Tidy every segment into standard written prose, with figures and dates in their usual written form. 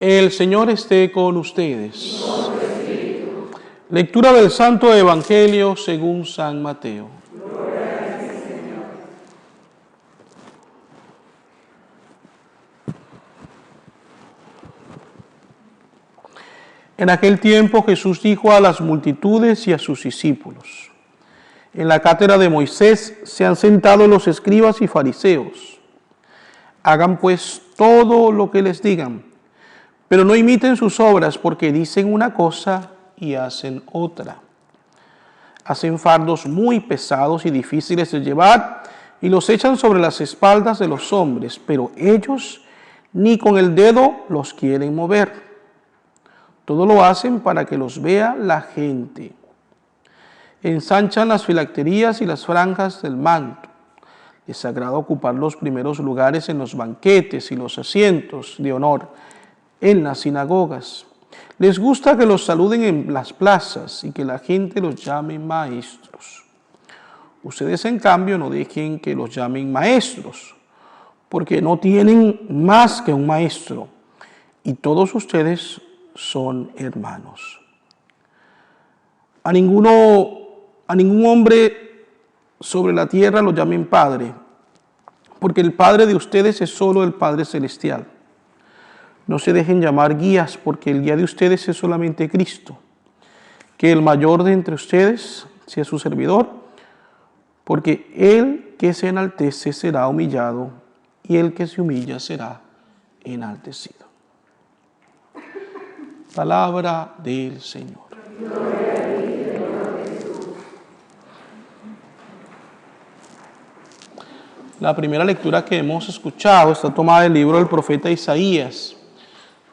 El Señor esté con ustedes. Lectura del Santo Evangelio según San Mateo. En aquel tiempo Jesús dijo a las multitudes y a sus discípulos: en la cátedra de Moisés se han sentado los escribas y fariseos. Hagan pues todo lo que les digan, pero no imiten sus obras, porque dicen una cosa y hacen otra. Hacen fardos muy pesados y difíciles de llevar y los echan sobre las espaldas de los hombres, pero ellos ni con el dedo los quieren mover. Todo lo hacen para que los vea la gente. Ensanchan las filacterías y las franjas del manto. Les agrada ocupar los primeros lugares en los banquetes y los asientos de honor en las sinagogas. Les gusta que los saluden en las plazas y que la gente los llame maestros. Ustedes, en cambio, no dejen que los llamen maestros, porque no tienen más que un maestro, y todos ustedes son hermanos. A ningún hombre sobre la tierra lo llamen Padre, porque el Padre de ustedes es solo el Padre Celestial. No se dejen llamar guías, porque el guía de ustedes es solamente Cristo. Que el mayor de entre ustedes sea su servidor, porque el que se enaltece será humillado, y el que se humilla será enaltecido. Palabra del Señor. La primera lectura que hemos escuchado está tomada del libro del profeta Isaías.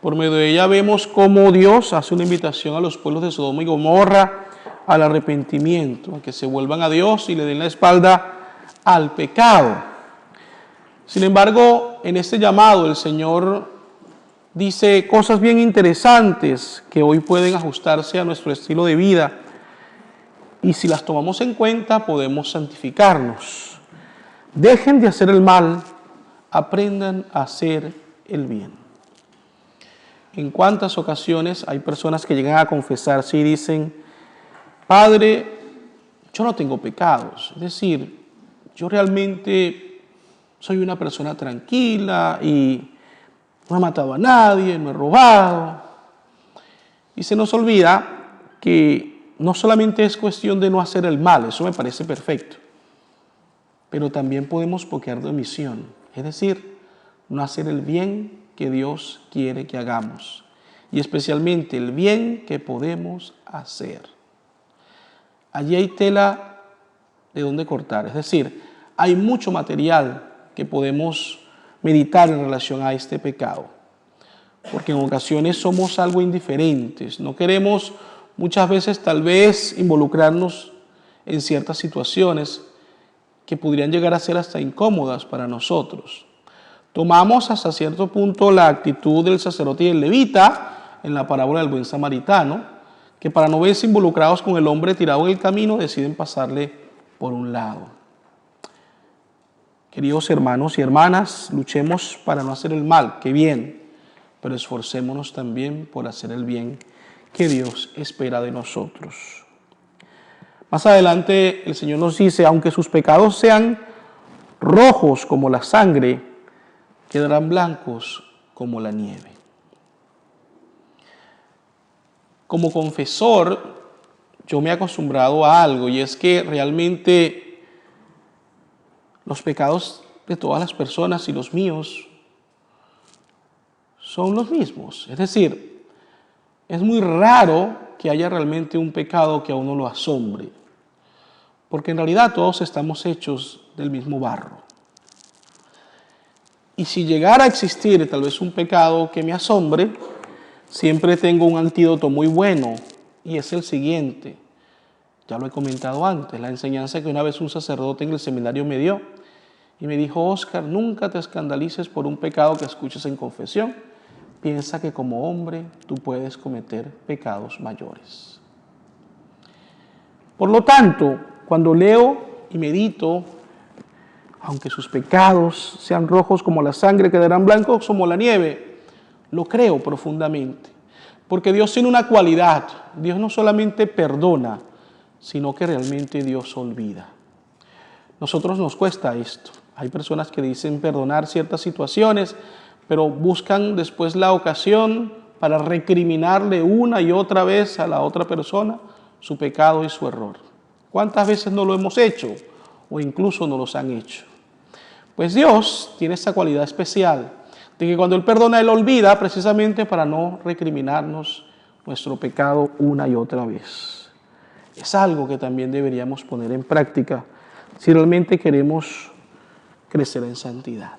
Por medio de ella vemos cómo Dios hace una invitación a los pueblos de Sodoma y Gomorra al arrepentimiento, a que se vuelvan a Dios y le den la espalda al pecado. Sin embargo, en este llamado el Señor dice cosas bien interesantes que hoy pueden ajustarse a nuestro estilo de vida, y si las tomamos en cuenta podemos santificarnos. Dejen de hacer el mal, aprendan a hacer el bien. En cuántas ocasiones hay personas que llegan a confesarse y dicen: Padre, yo no tengo pecados, es decir, yo realmente soy una persona tranquila y no he matado a nadie, no he robado. Y se nos olvida que no solamente es cuestión de no hacer el mal, eso me parece perfecto, pero también podemos pecar de omisión, es decir, no hacer el bien que Dios quiere que hagamos, y especialmente el bien que podemos hacer. Allí hay tela de donde cortar, es decir, hay mucho material que podemos meditar en relación a este pecado, porque en ocasiones somos algo indiferentes, no queremos muchas veces tal vez involucrarnos en ciertas situaciones que podrían llegar a ser hasta incómodas para nosotros. Tomamos hasta cierto punto la actitud del sacerdote y el levita en la parábola del buen samaritano, que para no verse involucrados con el hombre tirado en el camino deciden pasarle por un lado. Queridos hermanos y hermanas, luchemos para no hacer el mal, que bien, pero esforcémonos también por hacer el bien que Dios espera de nosotros. Más adelante el Señor nos dice: aunque sus pecados sean rojos como la sangre, quedarán blancos como la nieve. Como confesor, yo me he acostumbrado a algo, y es que realmente los pecados de todas las personas y los míos son los mismos. Es decir, es muy raro que haya realmente un pecado que a uno lo asombre, porque en realidad todos estamos hechos del mismo barro. Y si llegara a existir tal vez un pecado que me asombre, siempre tengo un antídoto muy bueno, y es el siguiente. Ya lo he comentado antes, la enseñanza que una vez un sacerdote en el seminario me dio, y me dijo: Óscar, nunca te escandalices por un pecado que escuches en confesión. Piensa que como hombre tú puedes cometer pecados mayores. Por lo tanto, cuando leo y medito: aunque sus pecados sean rojos como la sangre, quedarán blancos como la nieve, Lo creo profundamente. Porque Dios tiene una cualidad. Dios no solamente perdona, sino que realmente Dios olvida. Nosotros nos cuesta esto. Hay personas que dicen perdonar ciertas situaciones, pero buscan después la ocasión para recriminarle una y otra vez a la otra persona su pecado y su error. ¿Cuántas veces no lo hemos hecho? O incluso no los han hecho. Pues Dios tiene esta cualidad especial de que cuando Él perdona, Él olvida precisamente para no recriminarnos nuestro pecado una y otra vez. Es algo que también deberíamos poner en práctica si realmente queremos crecer en santidad.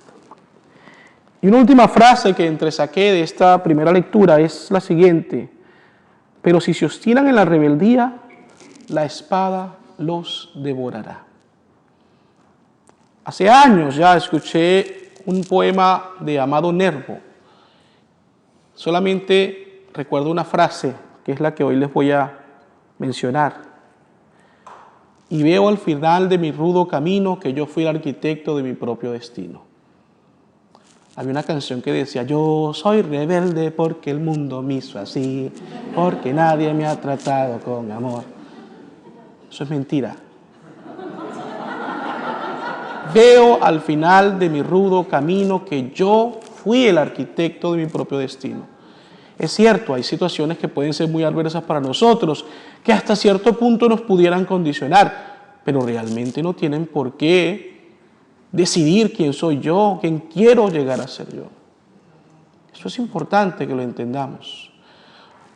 Y una última frase que entresaqué de esta primera lectura es la siguiente: pero si se obstinan en la rebeldía, la espada los devorará. Hace años ya escuché un poema de Amado Nervo. Solamente recuerdo una frase, que es la que hoy les voy a mencionar. Y veo al final de mi rudo camino que yo fui el arquitecto de mi propio destino. Había una canción que decía: yo soy rebelde porque el mundo me hizo así, porque nadie me ha tratado con amor. Eso es mentira. Veo al final de mi rudo camino que yo fui el arquitecto de mi propio destino. Es cierto, hay situaciones que pueden ser muy adversas para nosotros, que hasta cierto punto nos pudieran condicionar, pero realmente no tienen por qué decidir quién soy yo, quién quiero llegar a ser yo. Eso es importante que lo entendamos.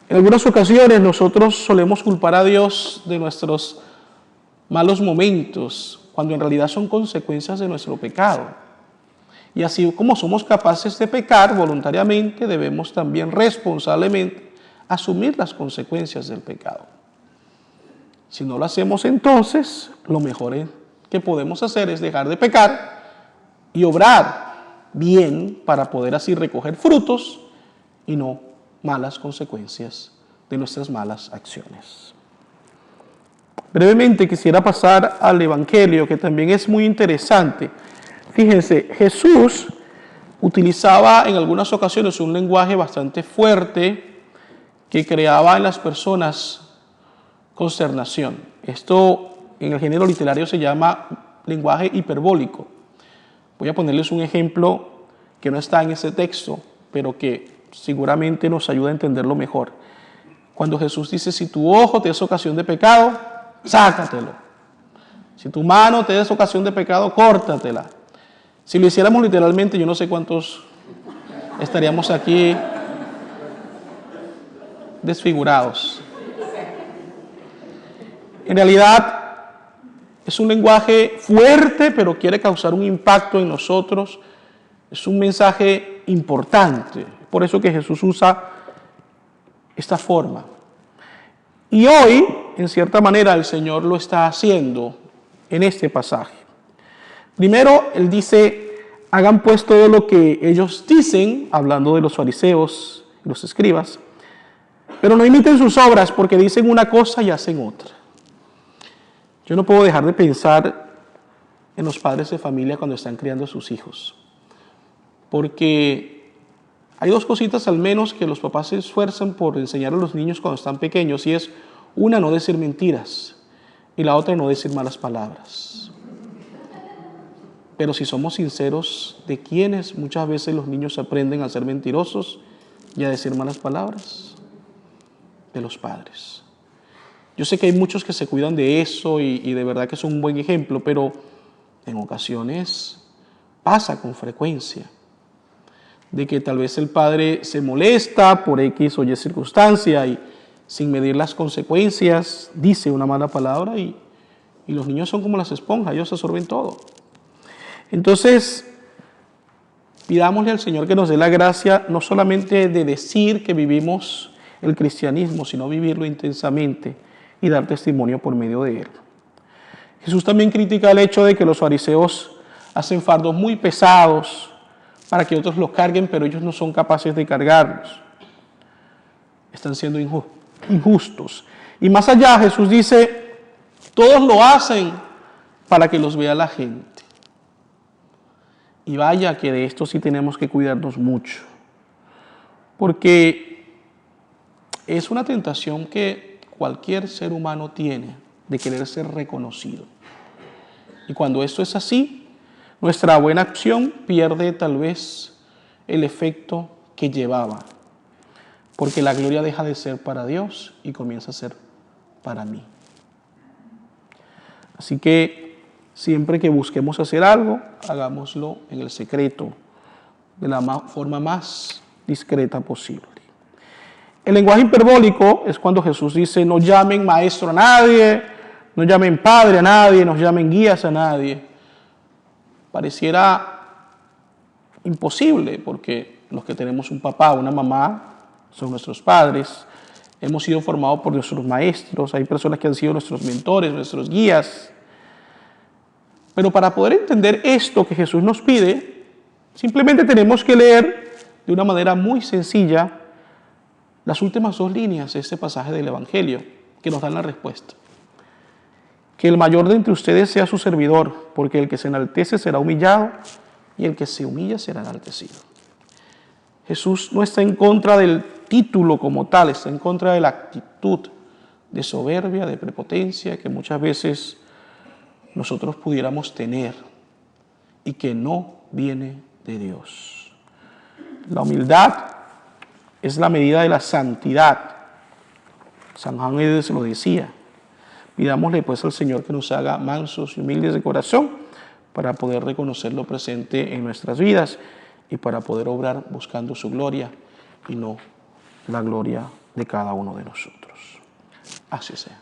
En algunas ocasiones nosotros solemos culpar a Dios de nuestros malos momentos, cuando en realidad son consecuencias de nuestro pecado. Y así como somos capaces de pecar voluntariamente, debemos también responsablemente asumir las consecuencias del pecado. Si no lo hacemos, entonces lo mejor que podemos hacer es dejar de pecar y obrar bien para poder así recoger frutos y no malas consecuencias de nuestras malas acciones. Brevemente quisiera pasar al Evangelio, que también es muy interesante. Fíjense, Jesús utilizaba en algunas ocasiones un lenguaje bastante fuerte que creaba en las personas consternación. Esto en el género literario se llama lenguaje hiperbólico. Voy a ponerles un ejemplo que no está en ese texto, pero que seguramente nos ayuda a entenderlo mejor. Cuando Jesús dice: si tu ojo te es ocasión de pecado, sácatelo. Si tu mano te es ocasión de pecado, córtatela. Si lo hiciéramos literalmente, yo no sé cuántos estaríamos aquí desfigurados. En realidad es un lenguaje fuerte, pero quiere causar un impacto en nosotros. Es un mensaje importante. Por eso que Jesús usa esta forma. Y hoy, en cierta manera, el Señor lo está haciendo en este pasaje. Primero, Él dice: hagan pues todo lo que ellos dicen, hablando de los fariseos y los escribas, pero no imiten sus obras, porque dicen una cosa y hacen otra. Yo no puedo dejar de pensar en los padres de familia cuando están criando a sus hijos, porque hay dos cositas al menos que los papás se esfuerzan por enseñar a los niños cuando están pequeños, y es una, no decir mentiras, y la otra, no decir malas palabras. Pero si somos sinceros, ¿de quiénes muchas veces los niños aprenden a ser mentirosos y a decir malas palabras? De los padres. Yo sé que hay muchos que se cuidan de eso y de verdad que es un buen ejemplo, pero en ocasiones pasa con frecuencia de que tal vez el padre se molesta por X o Y circunstancia y sin medir las consecuencias dice una mala palabra y los niños son como las esponjas, ellos absorben todo. Entonces, pidámosle al Señor que nos dé la gracia no solamente de decir que vivimos el cristianismo, sino vivirlo intensamente y dar testimonio por medio de él. Jesús también critica el hecho de que los fariseos hacen fardos muy pesados para que otros los carguen, pero ellos no son capaces de cargarlos. Están siendo injustos. Y más allá, Jesús dice: todos lo hacen para que los vea la gente. Y vaya que de esto sí tenemos que cuidarnos mucho. porque es una tentación que cualquier ser humano tiene de querer ser reconocido. Y cuando esto es así, nuestra buena acción pierde tal vez el efecto que llevaba, porque la gloria deja de ser para Dios y comienza a ser para mí. Así que siempre que busquemos hacer algo, hagámoslo en el secreto, de la forma más discreta posible. El lenguaje hiperbólico es cuando Jesús dice: no llamen maestro a nadie, no llamen padre a nadie, no llamen guías a nadie. Pareciera imposible, porque los que tenemos un papá o una mamá son nuestros padres, hemos sido formados por nuestros maestros, hay personas que han sido nuestros mentores, nuestros guías. Pero para poder entender esto que Jesús nos pide, simplemente tenemos que leer de una manera muy sencilla las últimas 2 líneas de este pasaje del Evangelio, que nos dan la respuesta. Que el mayor de entre ustedes sea su servidor, porque el que se enaltece será humillado, y el que se humilla será enaltecido. Jesús no está en contra del título como tal, está en contra de la actitud de soberbia, de prepotencia, que muchas veces nosotros pudiéramos tener y que no viene de Dios. La humildad es la medida de la santidad. San Juan Edes lo decía. Pidámosle pues al Señor que nos haga mansos y humildes de corazón para poder reconocerlo presente en nuestras vidas y para poder obrar buscando su gloria y no la gloria de cada uno de nosotros. Así sea.